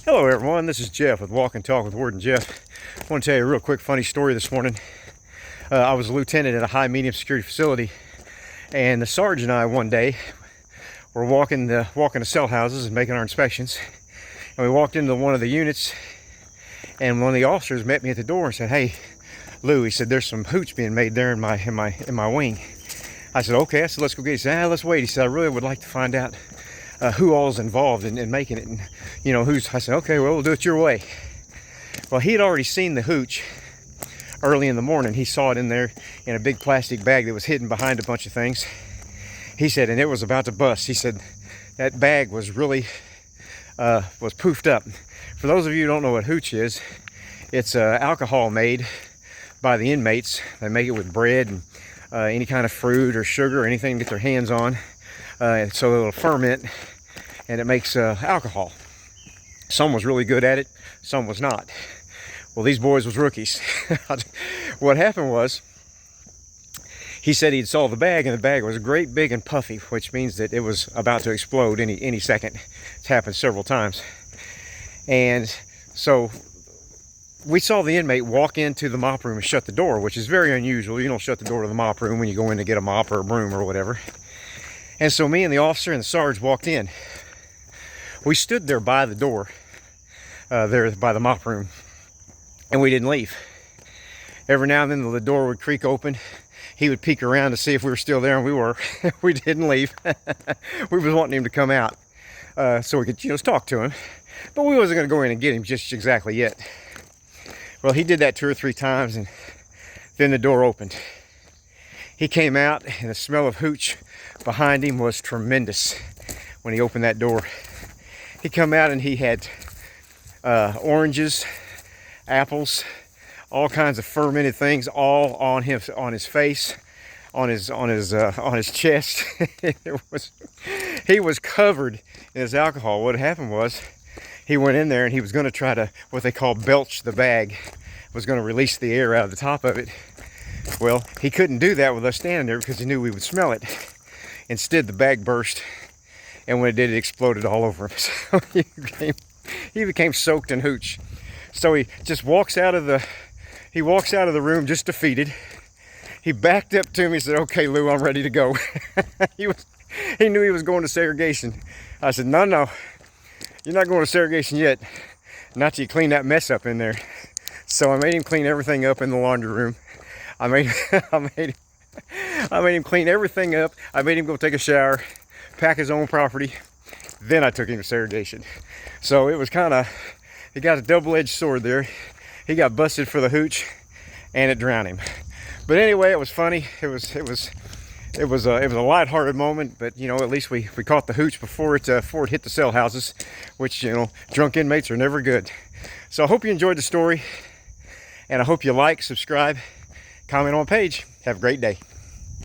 Hello everyone, this is Jeff with Walk and Talk with Warden Jeff. I want to tell you a real quick funny story this morning. I was a lieutenant at a high medium security facility, and the sergeant and I one day were walking the cell houses and making our inspections. And we walked into one of the units, and one of the officers met me at the door and said, "Hey, Lou," he said, "there's some hooch being made there in my wing." I said, "Okay." I said, "Let's go get it." He said, "Let's wait." He said, "I really would like to find out who all's involved in making it, and who's." I said, "Okay, well, we'll do it your way." Well, he had already seen the hooch early in the morning. He saw it in there in a big plastic bag that was hidden behind a bunch of things. He said, and it was about to bust. He said that bag was really was poofed up. For those of you who don't know what hooch is, it's alcohol made by the inmates. They make it with bread and any kind of fruit or sugar or anything to get their hands on. And so it'll ferment and it makes alcohol. Some was really good at it, some was not. Well, these boys was rookies. What happened was, he said he'd saw the bag, and the bag was great big and puffy, which means that it was about to explode any second. It's happened several times. And so we saw the inmate walk into the mop room and shut the door, which is very unusual. You don't shut the door to the mop room when you go in to get a mop or a broom or whatever. And so me and the officer and the sarge walked in. We stood there by the door, there by the mop room, and we didn't leave. Every now and then the door would creak open. He would peek around to see if we were still there, and we were. We didn't leave. We was wanting him to come out so we could talk to him. But we wasn't going to go in and get him just exactly yet. Well, he did that 2 or 3 times, and then the door opened. He came out, and the smell of hooch behind him was tremendous when he opened that door. He come out and he had oranges, apples, all kinds of fermented things, all on him, on his face, on his chest. He was covered in his alcohol. What happened was, he went in there and he was going to try to, what they call, belch the bag. Was going to release the air out of the top of it. Well, he couldn't do that with us standing there because he knew we would smell it. Instead, the bag burst, and when it did, it exploded all over him. So he became soaked in hooch. So he just walks out of the room just defeated. He backed up to me and said, "Okay, Lou, I'm ready to go." He knew he was going to segregation. I said, "No, you're not going to segregation yet. Not till you clean that mess up in there." So I made him clean everything up in the laundry room. I made him clean everything up. I made him go take a shower, pack his own property. Then I took him to segregation. So it was he got a double-edged sword there. He got busted for the hooch, and it drowned him. But anyway, it was funny. It was a lighthearted moment. But at least we caught the hooch before it hit the cell houses, which drunk inmates are never good. So I hope you enjoyed the story, and I hope you like, subscribe, comment on page. Have a great day.